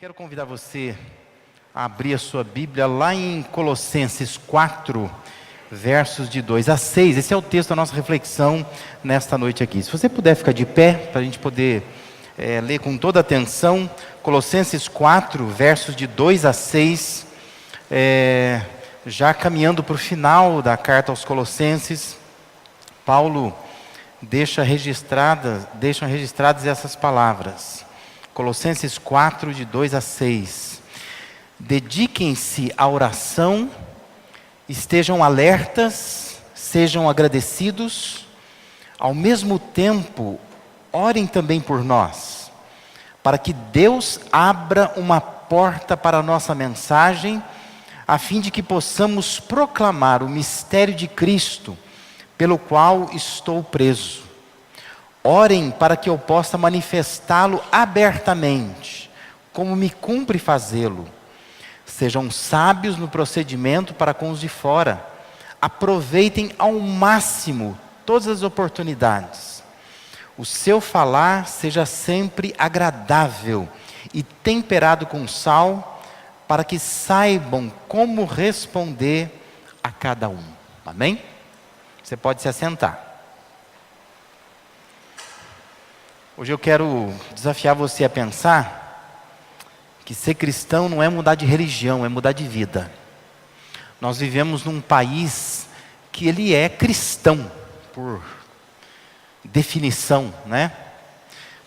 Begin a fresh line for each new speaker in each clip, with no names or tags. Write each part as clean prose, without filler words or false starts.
Quero convidar você a abrir a sua Bíblia lá em Colossenses 4, versos de 2 a 6. Esse é o texto da nossa reflexão nesta noite aqui. Se você puder ficar de pé, para a gente poder ler com toda atenção, Colossenses 4, versos de 2 a 6, já caminhando para o final da carta aos Colossenses, Paulo deixam registradas essas palavras. Colossenses 4, de 2 a 6. Dediquem-se à oração, estejam alertas, sejam agradecidos, ao mesmo tempo, orem também por nós, para que Deus abra uma porta para a nossa mensagem, a fim de que possamos proclamar o mistério de Cristo, pelo qual estou preso. Orem para que eu possa manifestá-lo abertamente, como me cumpre fazê-lo. Sejam sábios no procedimento para com os de fora. Aproveitem ao máximo todas as oportunidades. O seu falar seja sempre agradável e temperado com sal, para que saibam como responder a cada um. Amém? Você pode se assentar. Hoje eu quero desafiar você a pensar que ser cristão não é mudar de religião, é mudar de vida. Nós vivemos num país que ele é cristão, por definição, né?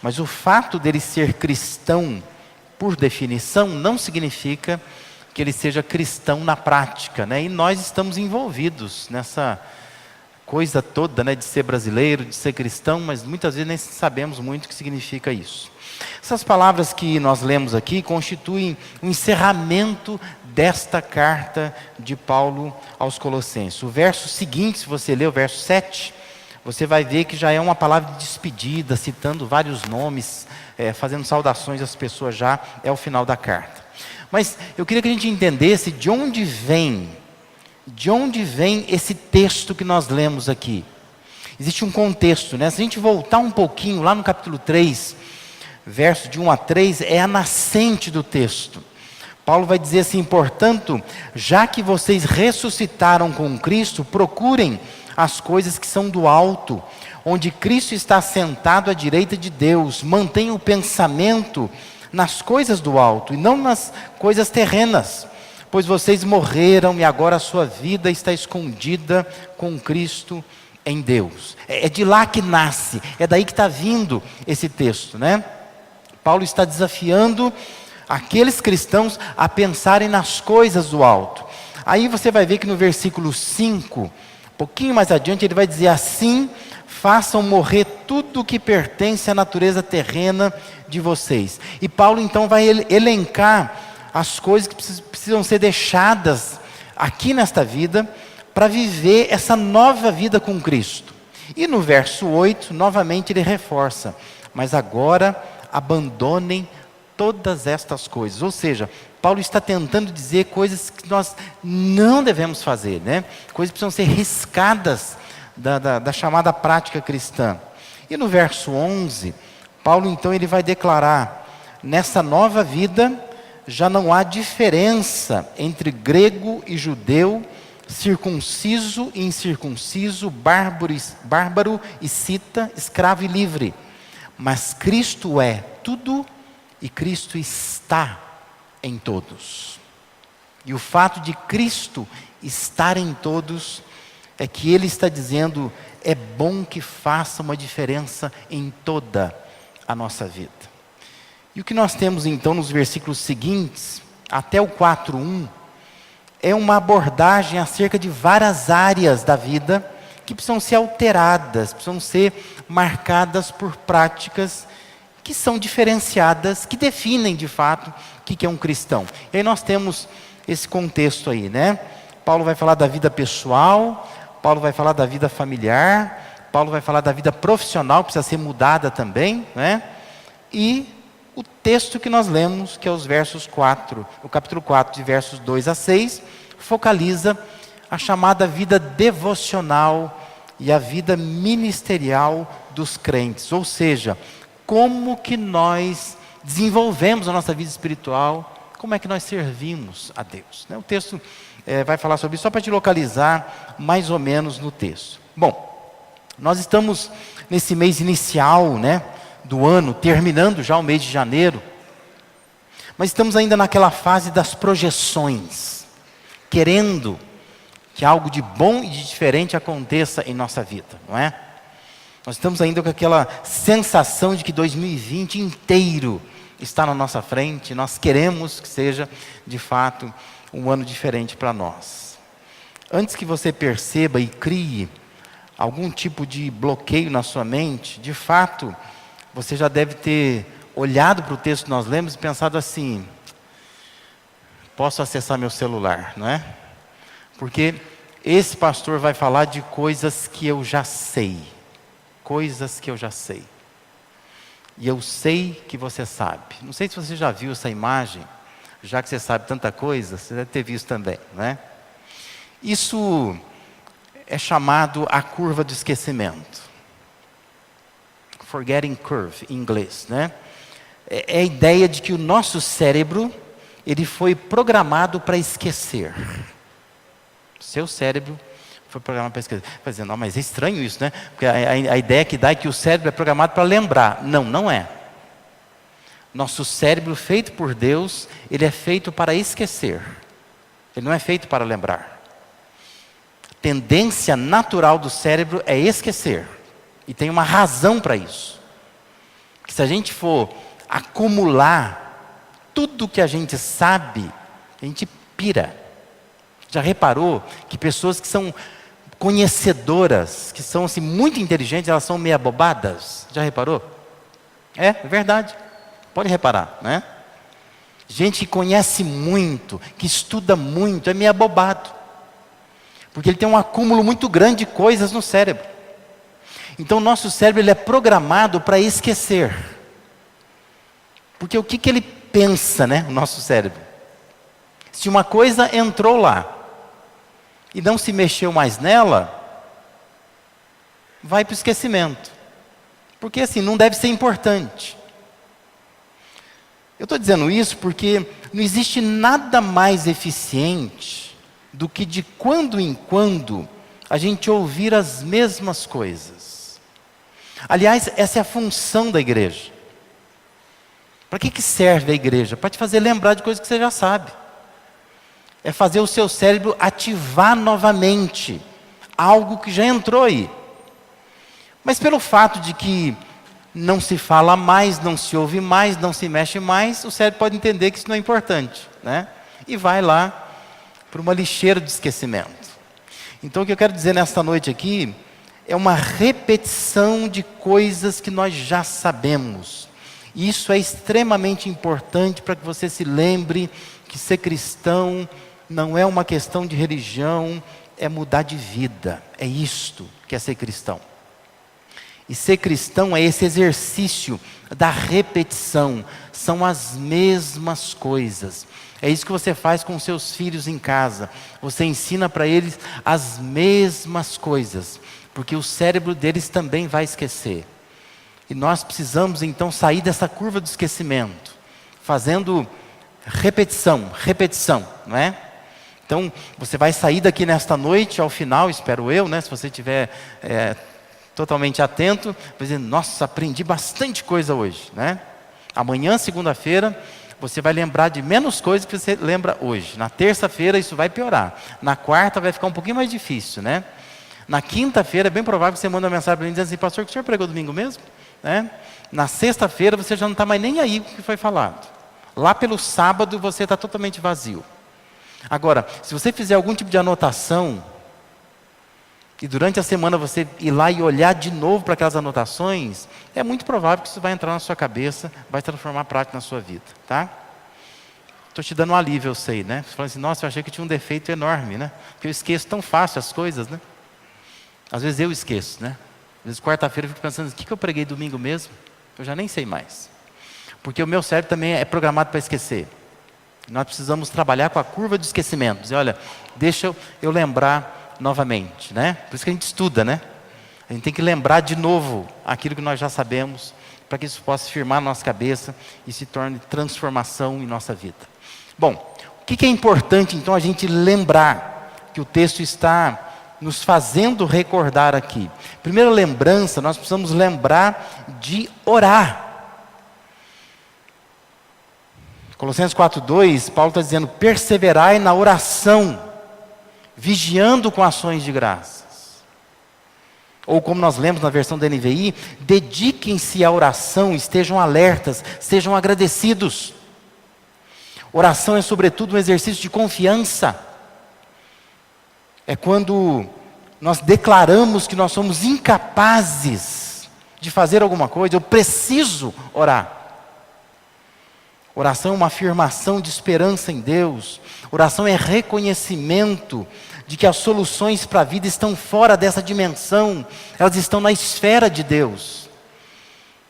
Mas o fato dele ser cristão, por definição, não significa que ele seja cristão na prática, né? E nós estamos envolvidos nessa coisa toda, né, de ser brasileiro, de ser cristão, mas muitas vezes nem sabemos muito o que significa isso. Essas palavras que nós lemos aqui constituem um encerramento desta carta de Paulo aos Colossenses. O verso seguinte, se você ler o verso 7, você vai ver que já é uma palavra de despedida, citando vários nomes, fazendo saudações às pessoas já, é o final da carta. Mas eu queria que a gente entendesse de onde vem esse texto que nós lemos aqui. Existe um contexto, né? Se a gente voltar um pouquinho, lá no capítulo 3, verso de 1 a 3, é a nascente do texto. Paulo vai dizer assim: portanto, já que vocês ressuscitaram com Cristo, procurem as coisas que são do alto, onde Cristo está sentado à direita de Deus. Mantenham o pensamento nas coisas do alto e não nas coisas terrenas. Pois vocês morreram e agora a sua vida está escondida com Cristo em Deus. É de lá que nasce, é daí que está vindo esse texto, né? Paulo está desafiando aqueles cristãos a pensarem nas coisas do alto. Aí você vai ver que no versículo 5, um pouquinho mais adiante, ele vai dizer assim: façam morrer tudo que pertence à natureza terrena de vocês. E Paulo então vai elencar as coisas que precisam ser deixadas aqui nesta vida, para viver essa nova vida com Cristo. E no verso 8, novamente ele reforça: mas agora abandonem todas estas coisas. Ou seja, Paulo está tentando dizer coisas que nós não devemos fazer, né? Coisas que precisam ser riscadas da chamada prática cristã. E no verso 11, Paulo então ele vai declarar: nessa nova vida já não há diferença entre grego e judeu, circunciso e incircunciso, bárbaro e cita, escravo e livre. Mas Cristo é tudo e Cristo está em todos. E o fato de Cristo estar em todos é que Ele está dizendo: é bom que faça uma diferença em toda a nossa vida. E o que nós temos então nos versículos seguintes, até o 4:1, é uma abordagem acerca de várias áreas da vida que precisam ser alteradas, precisam ser marcadas por práticas que são diferenciadas, que definem de fato o que é um cristão. E aí nós temos esse contexto aí, né? Paulo vai falar da vida pessoal, Paulo vai falar da vida familiar, Paulo vai falar da vida profissional, que precisa ser mudada também, né? E o texto que nós lemos, que é o capítulo 4, de versos 2 a 6, focaliza a chamada vida devocional e a vida ministerial dos crentes. Ou seja, como que nós desenvolvemos a nossa vida espiritual, como é que nós servimos a Deus, né? O texto vai falar sobre isso, só para te localizar mais ou menos no texto. Bom, nós estamos nesse mês inicial, né, do ano, terminando já o mês de janeiro, mas estamos ainda naquela fase das projeções, querendo que algo de bom e de diferente aconteça em nossa vida, não é? Nós estamos ainda com aquela sensação de que 2020 inteiro está na nossa frente, nós queremos que seja, de fato, um ano diferente para nós. Antes que você perceba e crie algum tipo de bloqueio na sua mente, de fato, você já deve ter olhado para o texto que nós lemos e pensado assim: posso acessar meu celular, não é? Porque esse pastor vai falar de coisas que eu já sei. Coisas que eu já sei. E eu sei que você sabe. Não sei se você já viu essa imagem, já que você sabe tanta coisa, você deve ter visto também, não é? Isso é chamado a curva do esquecimento. Forgetting curve, em inglês, né? É a ideia de que o nosso cérebro, ele foi programado para esquecer. Seu cérebro foi programado para esquecer. Vai dizer, não, mas é estranho isso, né? Porque a ideia que dá é que o cérebro é programado para lembrar. Não, não é. Nosso cérebro, feito por Deus, ele é feito para esquecer. Ele não é feito para lembrar. A tendência natural do cérebro é esquecer. E tem uma razão para isso. Que se a gente for acumular tudo que a gente sabe, a gente pira. Já reparou que pessoas que são conhecedoras, que são assim, muito inteligentes, elas são meio abobadas? Já reparou? É verdade. Pode reparar, né? Gente que conhece muito, que estuda muito, é meio abobado. Porque ele tem um acúmulo muito grande de coisas no cérebro. Então o nosso cérebro ele é programado para esquecer. Porque o que ele pensa, né? O nosso cérebro. Se uma coisa entrou lá, e não se mexeu mais nela, vai para o esquecimento. Porque assim, não deve ser importante. Eu estou dizendo isso porque não existe nada mais eficiente do que de quando em quando a gente ouvir as mesmas coisas. Aliás, essa é a função da igreja. Para que serve a igreja? Para te fazer lembrar de coisas que você já sabe. É fazer o seu cérebro ativar novamente algo que já entrou aí. Mas pelo fato de que não se fala mais, não se ouve mais, não se mexe mais, o cérebro pode entender que isso não é importante, né? E vai lá para uma lixeira de esquecimento. Então o que eu quero dizer nesta noite aqui é uma repetição de coisas que nós já sabemos. E isso é extremamente importante para que você se lembre que ser cristão não é uma questão de religião, é mudar de vida. É isto que é ser cristão. E ser cristão é esse exercício da repetição. São as mesmas coisas. É isso que você faz com seus filhos em casa. Você ensina para eles as mesmas coisas. Porque o cérebro deles também vai esquecer. E nós precisamos então sair dessa curva do esquecimento. Fazendo repetição, não é? Então, você vai sair daqui nesta noite, ao final, espero eu, né? Se você estiver totalmente atento, vai dizer, nossa, aprendi bastante coisa hoje, né? Amanhã, segunda-feira, você vai lembrar de menos coisas que você lembra hoje. Na terça-feira, isso vai piorar. Na quarta, vai ficar um pouquinho mais difícil, né? Na quinta-feira, é bem provável que você manda uma mensagem para mim dizendo assim, pastor, que o senhor pregou domingo mesmo? Né? Na sexta-feira, você já não está mais nem aí com o que foi falado. Lá pelo sábado, você está totalmente vazio. Agora, se você fizer algum tipo de anotação, e durante a semana você ir lá e olhar de novo para aquelas anotações, é muito provável que isso vai entrar na sua cabeça, vai transformar prática na sua vida, tá? Estou te dando um alívio, eu sei, né? Você fala assim, nossa, eu achei que tinha um defeito enorme, né? Porque eu esqueço tão fácil as coisas, né? Às vezes eu esqueço, né? Às vezes quarta-feira eu fico pensando, o que eu preguei domingo mesmo? Eu já nem sei mais. Porque o meu cérebro também é programado para esquecer. Nós precisamos trabalhar com a curva de esquecimento. Dizer, olha, deixa eu lembrar novamente, né? Por isso que a gente estuda, né? A gente tem que lembrar de novo aquilo que nós já sabemos, para que isso possa firmar a nossa cabeça e se torne transformação em nossa vida. Bom, o que é importante então a gente lembrar que o texto está nos fazendo recordar aqui? Primeira lembrança, nós precisamos lembrar de orar. Colossenses 4:2, Paulo está dizendo: perseverai na oração, vigiando com ações de graças. Ou como nós lemos na versão da NVI, dediquem-se à oração, estejam alertas, sejam agradecidos. Oração é sobretudo um exercício de confiança. É quando nós declaramos que nós somos incapazes de fazer alguma coisa, eu preciso orar. Oração é uma afirmação de esperança em Deus. Oração é reconhecimento de que as soluções para a vida estão fora dessa dimensão. Elas estão na esfera de Deus.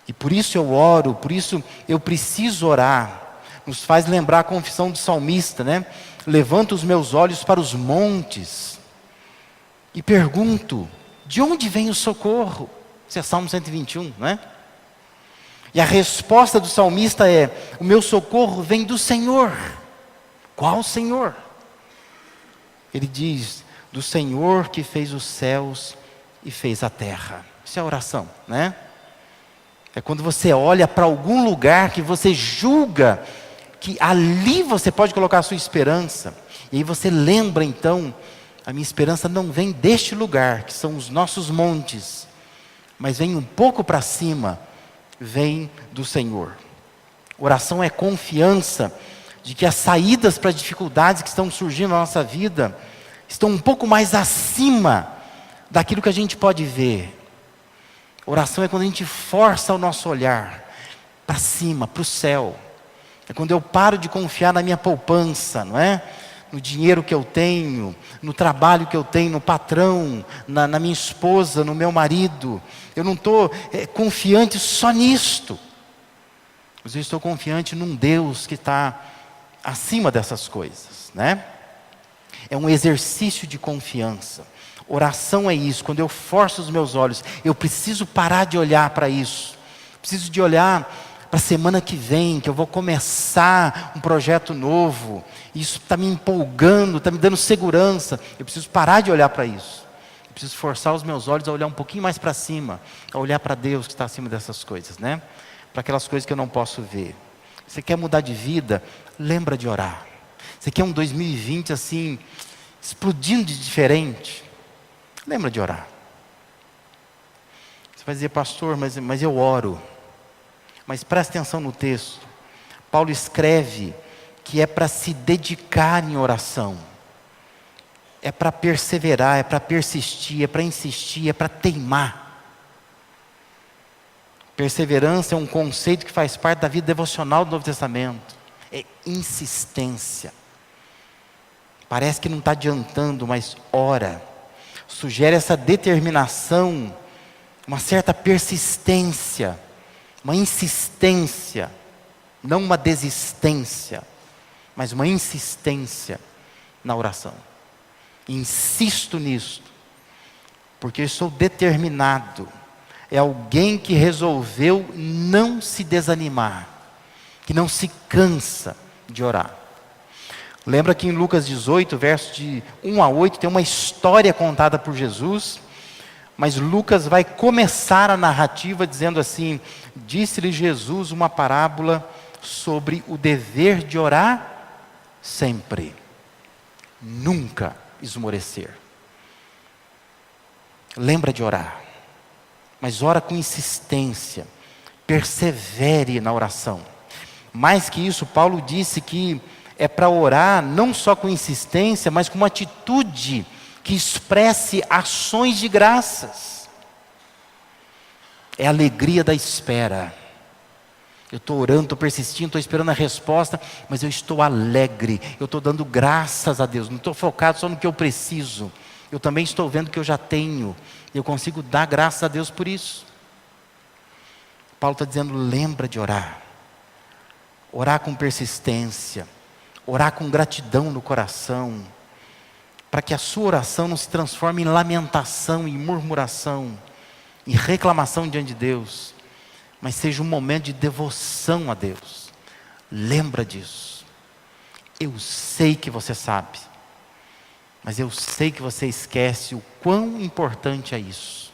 E por isso eu oro, por isso eu preciso orar. Nos faz lembrar a confissão do salmista, né? Levanto os meus olhos para os montes e pergunto: de onde vem o socorro? Isso é Salmo 121, né? E a resposta do salmista é: o meu socorro vem do Senhor. Qual Senhor? Ele diz: do Senhor que fez os céus e fez a terra. Isso é oração, né? É quando você olha para algum lugar que você julga que ali você pode colocar a sua esperança. E aí você lembra então: a minha esperança não vem deste lugar, que são os nossos montes, mas vem um pouco para cima, vem do Senhor. Oração é confiança de que as saídas para as dificuldades que estão surgindo na nossa vida estão um pouco mais acima daquilo que a gente pode ver. Oração é quando a gente força o nosso olhar para cima, para o céu. É quando eu paro de confiar na minha poupança, não é? No dinheiro que eu tenho, no trabalho que eu tenho, no patrão, na minha esposa, no meu marido. Eu não estou confiante só nisto, mas eu estou confiante num Deus que está acima dessas coisas, né? É um exercício de confiança. Oração é isso, quando eu forço os meus olhos, eu preciso parar de olhar para isso, preciso de olhar para a semana que vem, que eu vou começar um projeto novo, isso está me empolgando, está me dando segurança, eu preciso parar de olhar para isso, eu preciso forçar os meus olhos a olhar um pouquinho mais para cima, a olhar para Deus que está acima dessas coisas, né? Para aquelas coisas que eu não posso ver. Você quer mudar de vida? Lembra de orar. Você quer um 2020 assim, explodindo de diferente? Lembra de orar. Você vai dizer: pastor, mas eu oro. Mas presta atenção no texto. Paulo escreve que é para se dedicar em oração. É para perseverar, é para persistir, é para insistir, é para teimar. Perseverança é um conceito que faz parte da vida devocional do Novo Testamento. É insistência. Parece que não está adiantando, mas ora. Sugere essa determinação, uma certa persistência, uma insistência, não uma desistência, mas uma insistência na oração. Insisto nisso, porque eu sou determinado. É alguém que resolveu não se desanimar, que não se cansa de orar. Lembra que em Lucas 18, versos de 1 a 8, tem uma história contada por Jesus, mas Lucas vai começar a narrativa dizendo assim: disse-lhe Jesus uma parábola sobre o dever de orar sempre, nunca esmorecer. Lembra de orar, mas ora com insistência, persevere na oração. Mais que isso, Paulo disse que é para orar não só com insistência, mas com uma atitude que expresse ações de graças. É a alegria da espera. Eu estou orando, estou persistindo, estou esperando a resposta, mas eu estou alegre, eu estou dando graças a Deus, não estou focado só no que eu preciso, eu também estou vendo que eu já tenho, eu consigo dar graças a Deus por isso. Paulo está dizendo: lembra de orar, orar com persistência, orar com gratidão no coração, para que a sua oração não se transforme em lamentação, em murmuração, em reclamação diante de Deus, mas seja um momento de devoção a Deus. Lembra disso. Eu sei que você sabe, mas eu sei que você esquece o quão importante é isso.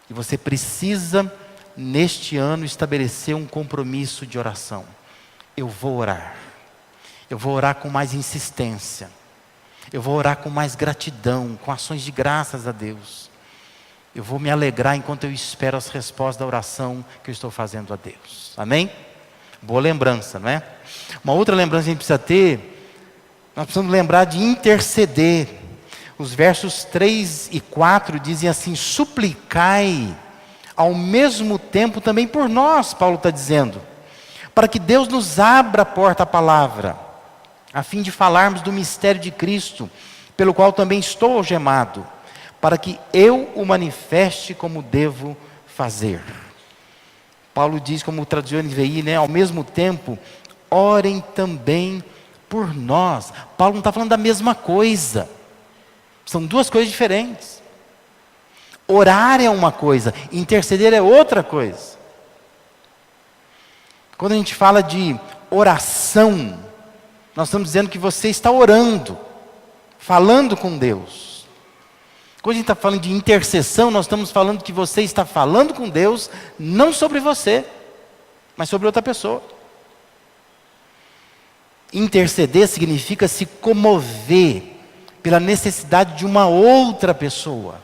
E você precisa, neste ano, estabelecer um compromisso de oração. Eu vou orar. Eu vou orar com mais insistência. Eu vou orar com mais gratidão, com ações de graças a Deus. Eu vou me alegrar enquanto eu espero as respostas da oração que eu estou fazendo a Deus. Amém? Boa lembrança, não é? Uma outra lembrança que a gente precisa ter, nós precisamos lembrar de interceder. Os versos 3 e 4 dizem assim: suplicai ao mesmo tempo também por nós, Paulo está dizendo, para que Deus nos abra a porta à palavra, a fim de falarmos do mistério de Cristo, pelo qual também estou algemado, para que eu o manifeste como devo fazer. Paulo diz, como traduziu NVI, né, ao mesmo tempo, orem também por nós. Paulo não está falando da mesma coisa. São duas coisas diferentes. Orar é uma coisa, interceder é outra coisa. Quando a gente fala de oração, nós estamos dizendo que você está orando, falando com Deus. Quando a gente está falando de intercessão, nós estamos falando que você está falando com Deus, não sobre você, mas sobre outra pessoa. Interceder significa se comover pela necessidade de uma outra pessoa.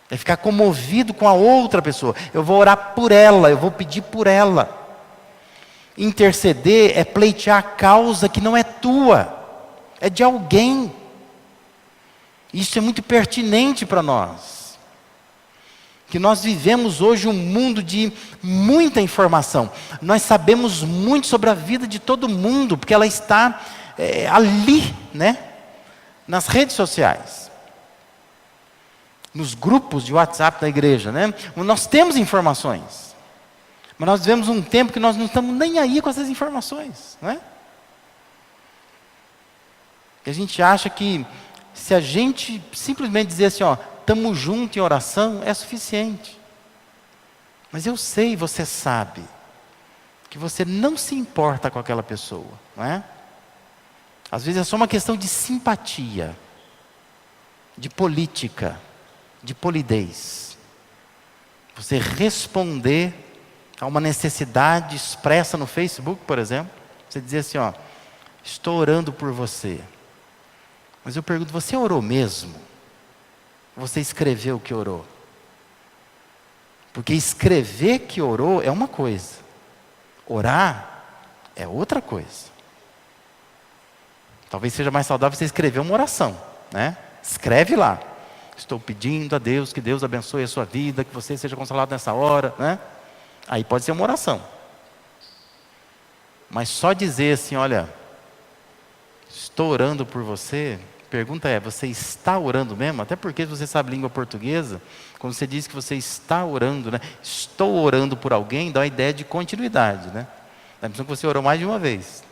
É ficar comovido com a outra pessoa. Eu vou orar por ela, eu vou pedir por ela. Interceder é pleitear a causa que não é tua, é de alguém. Isso é muito pertinente para nós. Que nós vivemos hoje um mundo de muita informação. Nós sabemos muito sobre a vida de todo mundo, porque ela está ali, né? Nas redes sociais. Nos grupos de WhatsApp da igreja, né? Nós temos informações. Mas nós vivemos um tempo que nós não estamos nem aí com essas informações, não é? E a gente acha que se a gente simplesmente dizer assim, ó, estamos juntos em oração, é suficiente. Mas eu sei, você sabe, que você não se importa com aquela pessoa, não é? Às vezes é só uma questão de simpatia, de política, de polidez. Você responder a uma necessidade expressa no Facebook, por exemplo. Você dizer assim, ó, estou orando por você. Mas eu pergunto, você orou mesmo? Você escreveu que orou? Porque escrever que orou é uma coisa. Orar é outra coisa. Talvez seja mais saudável você escrever uma oração, né? Escreve lá. Estou pedindo a Deus que Deus abençoe a sua vida, que você seja consolado nessa hora, né? Aí pode ser uma oração. Mas só dizer assim, olha, estou orando por você, pergunta é, você está orando mesmo? Até porque se você sabe língua portuguesa, quando você diz que você está orando, né? Estou orando por alguém, dá uma ideia de continuidade, né? Dá a impressão que você orou mais de uma vez.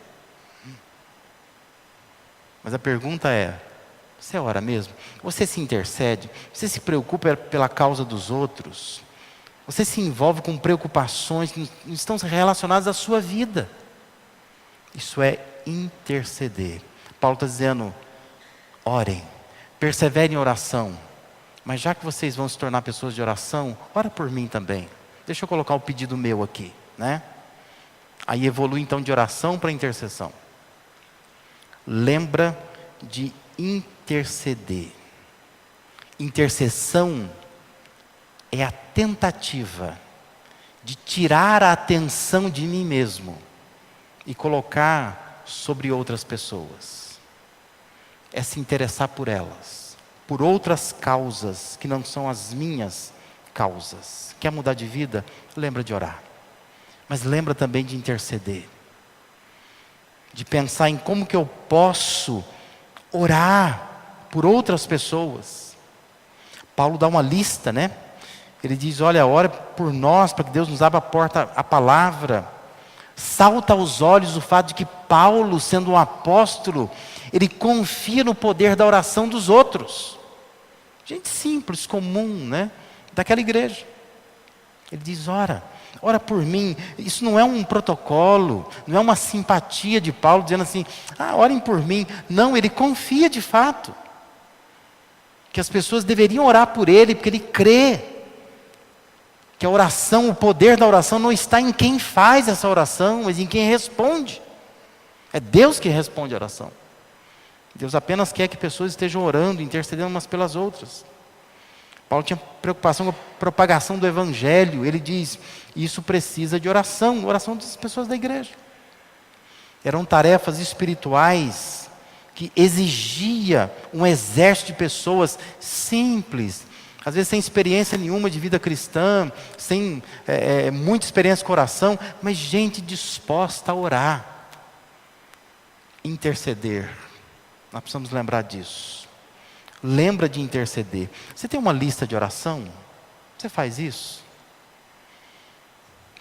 Mas a pergunta é, você ora mesmo? Você se intercede? Você se preocupa pela causa dos outros? Você se envolve com preocupações que não estão relacionadas à sua vida? Isso é interceder. Paulo está dizendo, orem, perseverem em oração. Mas já que vocês vão se tornar pessoas de oração, ora por mim também. Deixa eu colocar o pedido meu aqui, né? Aí evolui então de oração para intercessão. Lembra de interceder. Intercessão é a tentativa de tirar a atenção de mim mesmo e colocar sobre outras pessoas. É se interessar por elas, por outras causas que não são as minhas causas. Quer mudar de vida? Lembra de orar. Mas lembra também de interceder. De pensar em como que eu posso orar por outras pessoas. Paulo dá uma lista, né? Ele diz, olha, ora por nós, para que Deus nos abra a porta, a palavra. Salta aos olhos o fato de que Paulo, sendo um apóstolo, ele confia no poder da oração dos outros. Gente simples, comum, né? Daquela igreja. Ele diz, ora, ora por mim. Isso não é um protocolo, não é uma simpatia de Paulo dizendo assim, orem por mim. Não, ele confia de fato que as pessoas deveriam orar por ele, porque ele crê que a oração, o poder da oração não está em quem faz essa oração, mas em quem responde. É Deus que responde a oração. Deus apenas quer que pessoas estejam orando, intercedendo umas pelas outras. Paulo tinha preocupação com a propagação do Evangelho. Ele diz, isso precisa de oração, oração das pessoas da igreja. Eram tarefas espirituais que exigia um exército de pessoas simples, às vezes sem experiência nenhuma de vida cristã, sem muita experiência com oração, mas gente disposta a orar, interceder. Nós precisamos lembrar disso. Lembra de interceder. Você tem uma lista de oração? Você faz isso?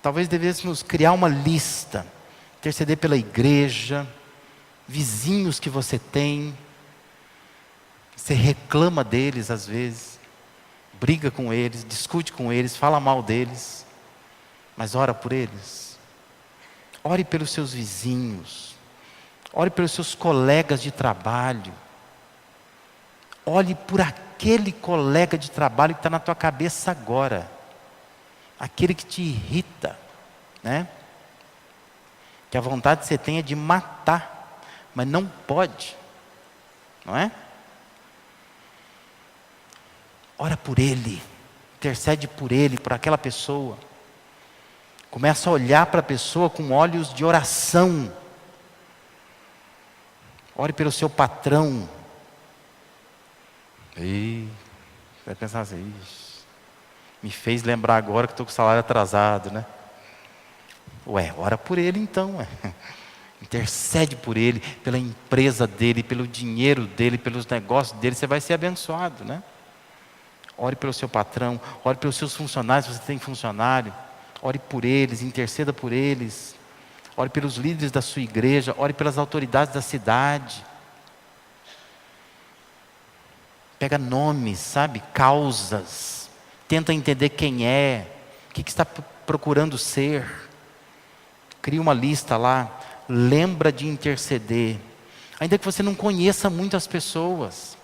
Talvez devêssemos criar uma lista. Interceder pela igreja, vizinhos que você tem. Você reclama deles às vezes. Briga com eles, discute com eles, fala mal deles. Mas ora por eles. Ore pelos seus vizinhos. Ore pelos seus colegas de trabalho. Olhe por aquele colega de trabalho que está na tua cabeça agora. Aquele que te irrita, né? Que a vontade que você tem é de matar, mas não pode, não é? Ora por ele, intercede por ele, por aquela pessoa. Começa a olhar para a pessoa com olhos de oração. Ore pelo seu patrão. E vai pensar assim, me fez lembrar agora que estou com o salário atrasado, né? Ora por ele então. Intercede por ele, pela empresa dele, pelo dinheiro dele, pelos negócios dele, você vai ser abençoado, né? Ore pelo seu patrão, ore pelos seus funcionários, se você tem funcionário. Ore por eles, interceda por eles. Ore pelos líderes da sua igreja, ore pelas autoridades da cidade. Pega nomes, sabe? Causas. Tenta entender quem é, o que está procurando ser. Cria uma lista lá. Lembra de interceder. Ainda que você não conheça muitas pessoas.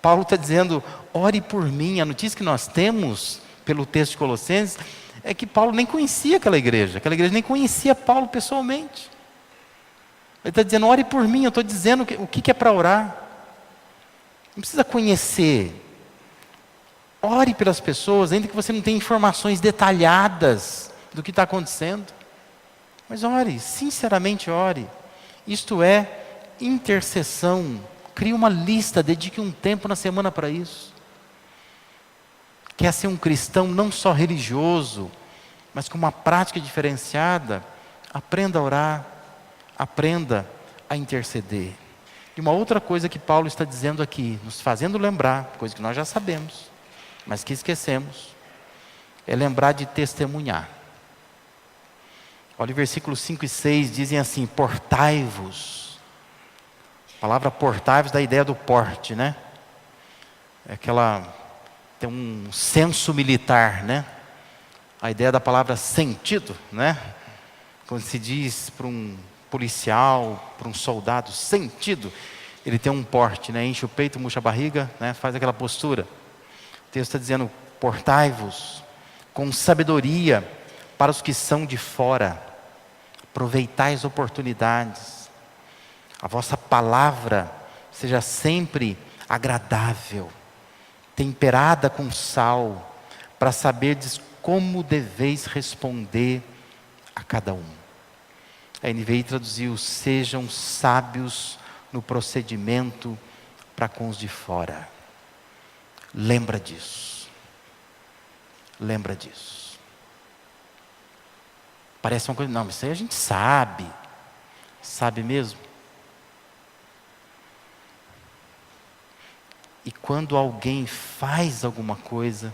Paulo está dizendo, ore por mim. A notícia que nós temos, pelo texto de Colossenses, é que Paulo nem conhecia aquela igreja. Aquela igreja nem conhecia Paulo pessoalmente. Ele está dizendo, ore por mim. Eu estou dizendo o que é para orar. Não precisa conhecer. Ore pelas pessoas, ainda que você não tenha informações detalhadas do que está acontecendo. Mas ore, sinceramente ore. Isto é intercessão. Crie uma lista, dedique um tempo na semana para isso. Quer ser um cristão não só religioso, mas com uma prática diferenciada? Aprenda a orar, aprenda a interceder. E uma outra coisa que Paulo está dizendo aqui, nos fazendo lembrar, coisa que nós já sabemos, mas que esquecemos, é lembrar de testemunhar. Olha o versículos 5 e 6, dizem assim, portai-vos. A palavra portai-vos dá a ideia do porte, né? Tem um senso militar, né? A ideia da palavra sentido, né? Quando se diz para um policial, para um soldado, sentido, ele tem um porte, né? Enche o peito, murcha a barriga, né? Faz aquela postura. O texto está dizendo, portai-vos com sabedoria para os que são de fora, aproveitai as oportunidades, a vossa palavra seja sempre agradável, temperada com sal, para saberdes como deveis responder a cada um. A NVI traduziu, sejam sábios no procedimento para com os de fora. Lembra disso. Lembra disso. Parece uma coisa, não, mas isso aí a gente sabe. Sabe mesmo? E quando alguém faz alguma coisa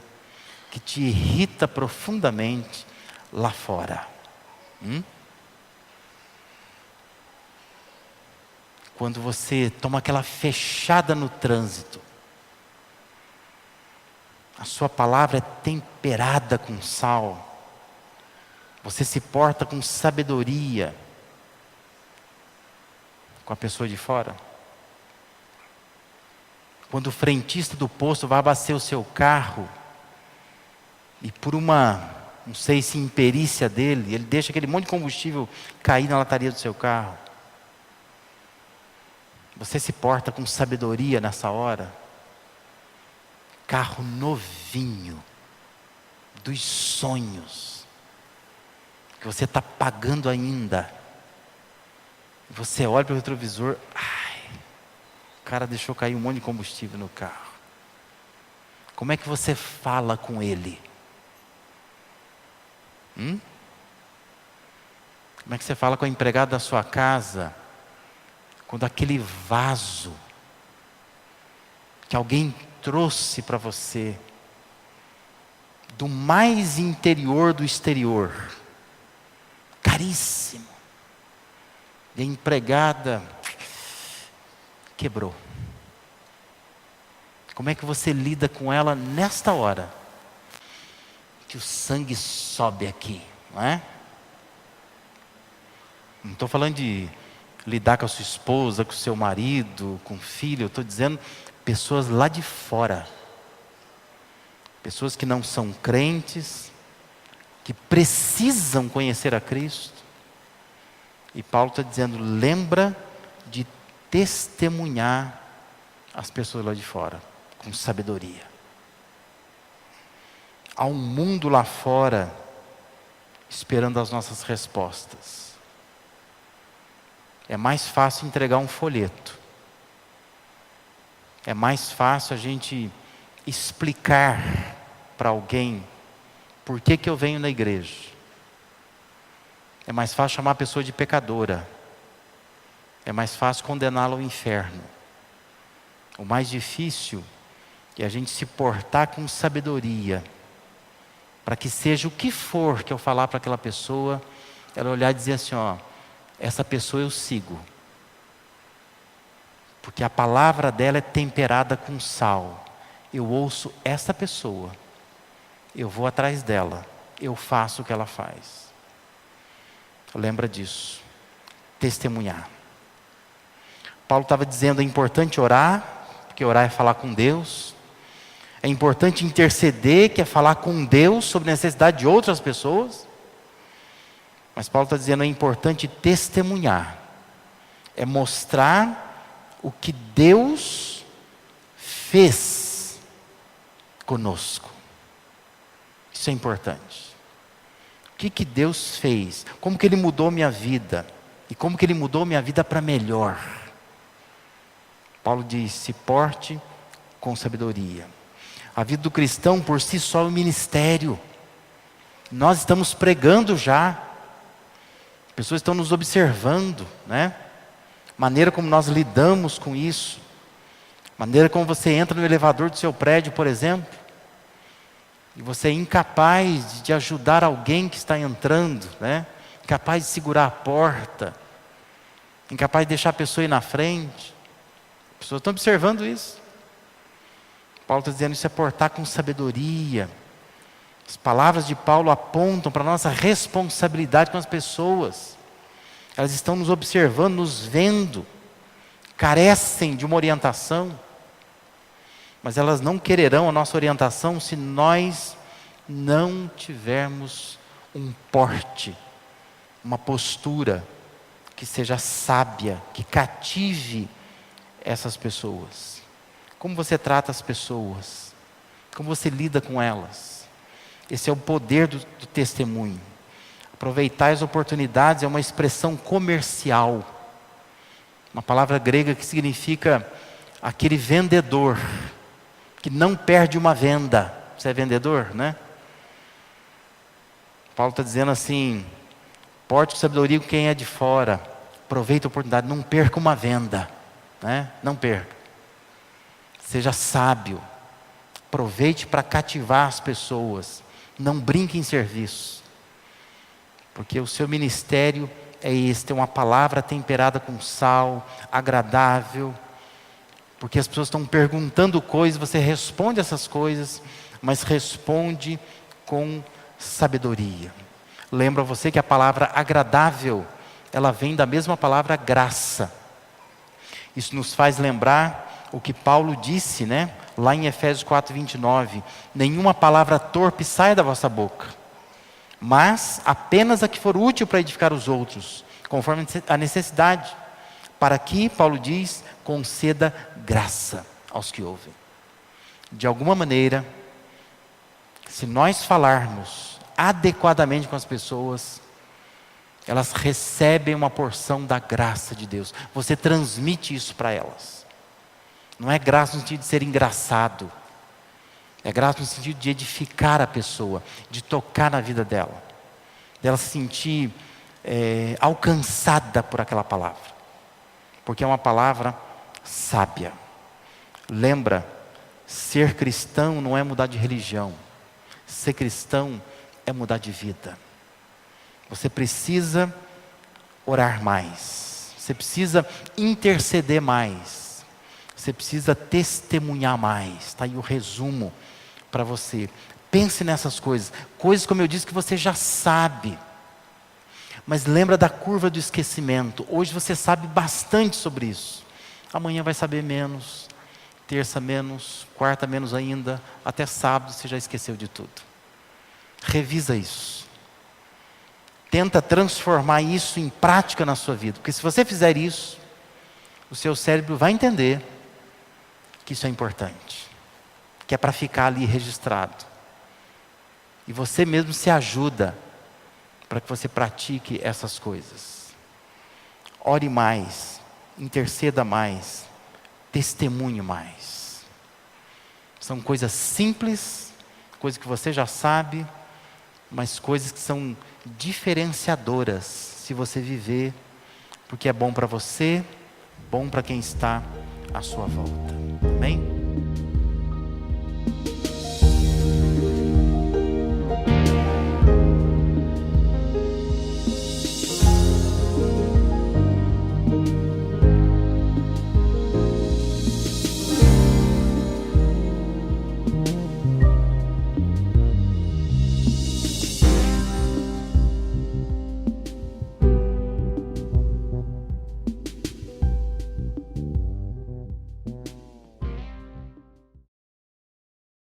que te irrita profundamente lá fora, quando você toma aquela fechada no trânsito, a sua palavra é temperada com sal, Você se porta com sabedoria com a pessoa de fora? Quando o frentista do posto vai abastecer o seu carro, e por uma, não sei se imperícia dele, ele deixa aquele monte de combustível cair na lataria do seu carro. Você se porta com sabedoria nessa hora? Carro novinho, dos sonhos, que você está pagando ainda. Você olha para o retrovisor, o cara deixou cair um monte de combustível no carro. Como é que você fala com ele? Como é que você fala com a empregada da sua casa, quando aquele vaso que alguém trouxe para você, do mais interior do exterior, caríssimo, e a empregada quebrou? Como é que você lida com ela nesta hora? Que o sangue sobe aqui, não é? Não estou falando de lidar com a sua esposa, com o seu marido, com o filho. Eu estou dizendo pessoas lá de fora. Pessoas que não são crentes, que precisam conhecer a Cristo. E Paulo está dizendo, lembra de testemunhar as pessoas lá de fora, com sabedoria. Há um mundo lá fora, esperando as nossas respostas. É mais fácil entregar um folheto. É mais fácil a gente explicar para alguém por que eu venho na igreja. É mais fácil chamar a pessoa de pecadora. É mais fácil condená-la ao inferno. O mais difícil é a gente se portar com sabedoria, para que seja o que for que eu falar para aquela pessoa, ela olhar e dizer assim, essa pessoa eu sigo. Porque a palavra dela é temperada com sal. Eu ouço essa pessoa, eu vou atrás dela, eu faço o que ela faz. Lembra disso. Testemunhar. Paulo estava dizendo, é importante orar, porque orar é falar com Deus. É importante interceder, que é falar com Deus sobre a necessidade de outras pessoas. Mas Paulo está dizendo, é importante testemunhar. É mostrar o que Deus fez conosco. Isso é importante. O que Deus fez? Como que Ele mudou minha vida? E como que Ele mudou minha vida para melhor? Paulo diz, se porte com sabedoria. A vida do cristão por si só é um ministério. Nós estamos pregando já. Pessoas estão nos observando, né? Maneira como nós lidamos com isso. Maneira como você entra no elevador do seu prédio, por exemplo, e você é incapaz de ajudar alguém que está entrando, né? Incapaz de segurar a porta, incapaz de deixar a pessoa ir na frente. As pessoas estão observando isso. Paulo está dizendo, isso é portar com sabedoria. As palavras de Paulo apontam para a nossa responsabilidade com as pessoas. Elas estão nos observando, nos vendo, carecem de uma orientação, mas elas não quererão a nossa orientação se nós não tivermos um porte, uma postura que seja sábia, que cative essas pessoas. Como você trata as pessoas? Como você lida com elas? Esse é o poder do testemunho. Aproveitar as oportunidades é uma expressão comercial. Uma palavra grega que significa aquele vendedor que não perde uma venda. Você é vendedor, né? Paulo está dizendo assim, porte com sabedoria com quem é de fora. Aproveite a oportunidade, não perca uma venda, né? Não perca. Seja sábio. Aproveite para cativar as pessoas. Não brinque em serviço. Porque o seu ministério é esse, ter uma palavra temperada com sal, agradável. Porque as pessoas estão perguntando coisas, você responde essas coisas, mas responde com sabedoria. Lembro a você que a palavra agradável, ela vem da mesma palavra graça. Isso nos faz lembrar o que Paulo disse, né? Lá em Efésios 4:29, nenhuma palavra torpe saia da vossa boca, mas apenas a que for útil para edificar os outros, conforme a necessidade, para que, Paulo diz, conceda graça aos que ouvem. De alguma maneira, se nós falarmos adequadamente com as pessoas, elas recebem uma porção da graça de Deus. Você transmite isso para elas. Não é graça no sentido de ser engraçado. É graça no sentido de edificar a pessoa, de tocar na vida dela, dela se sentir alcançada por aquela palavra. Porque é uma palavra sábia. Lembra, ser cristão não é mudar de religião. Ser cristão é mudar de vida. Você precisa orar mais. Você precisa interceder mais. Você precisa testemunhar mais. Está aí o resumo para você. Pense nessas coisas. Coisas, como eu disse, que você já sabe. Mas lembra da curva do esquecimento. Hoje você sabe bastante sobre isso. Amanhã vai saber menos. Terça menos. Quarta menos ainda. Até sábado você já esqueceu de tudo. Revisa isso. Tenta transformar isso em prática na sua vida. Porque se você fizer isso, o seu cérebro vai entender que isso é importante. Que é para ficar ali registrado. E você mesmo se ajuda para que você pratique essas coisas. Ore mais, interceda mais, testemunhe mais. São coisas simples, coisas que você já sabe, mas coisas que são diferenciadoras se você viver, porque é bom para você, bom para quem está à sua volta. Amém?